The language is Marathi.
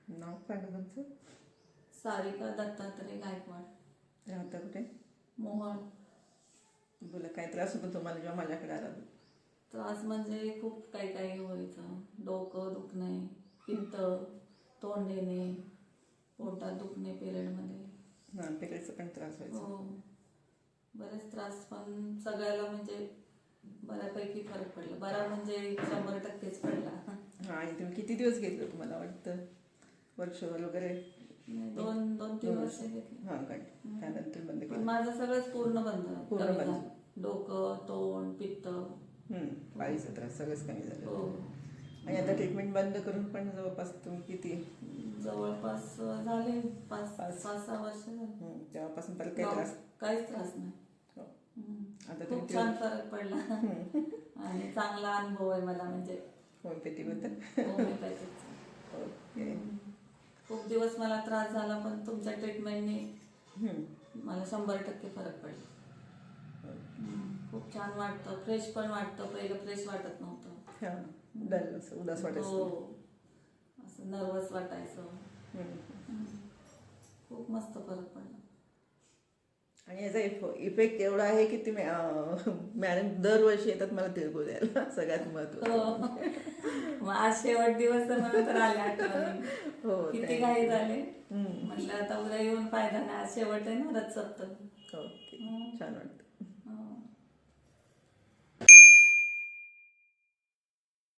नाव काय गं तुमचं? सारिका दत्तात्रय गायकवाड. राहता कुठे? मोहन. बोला, काय त्रास होतो तुम्हाला जेव्हा माझ्याकडे आला? त्रास म्हणजे खूप काही काही व्हायचं. डोकं दुखणे, पित्त, तोंड येणे, पोटात दुखणे पिरियडमध्ये. हां, पिरियडचा पण त्रास व्हायचा. हो, बरेच त्रास, पण सगळ्याला म्हणजे बऱ्यापैकी फरक पडला. बरा म्हणजे 100%च पडला. हां, आणि तुम्ही किती दिवस घेतलं तुम्हाला वाटतं? वर्षभर वगैरे? दोन 3 वर्ष घेतली. हां, काय त्यानंतर बंद पण केलं? माझं सगळंच पूर्ण बंद पूर्ण कमी बंद. झालं. डोकं, तोंड, पित्त. पाळीचा त्रास सगळंच कमी झालं. हो, आणि आता ट्रीटमेंट बंद करून पण जवळपास तुम्ही किती? जवळपास झाले 5-6 वर्ष झाले. तेव्हापासून परत काही त्रास? काहीच त्रास नाही. हो. आता खूप तुम्ही छान फरक पडला आणि चांगला अनुभव आहे मला म्हणजे होमिओपॅथीबद्दल? होमिओपॅथीचा. ओके. खूप दिवस मला त्रास झाला, पण तुमच्या ट्रीटमेंटने मला 100% फरक पडला. खूप छान वाटतं, फ्रेश पण वाटतं. पहिलं फ्रेश वाटत नव्हतं. हां, उदास वाटायचं. हो, असं नर्वस वाटायचं. खूप मस्त फरक पडला. आणि याचा इफेक्ट एवढा आहे की तुम्ही मॅडम दरवर्षी येतात मला तिळगुळ द्यायला. सगळ्यात महत्त्वाचं. मग आज शेवट दिवस तर मला तर आले आठवणी. हो, किती काही झाले. म्हटलं आता उद्या येऊन फायदा नाही, आज शेवट आहे ना रथ सप्तमी. ओके, छान वाटतं.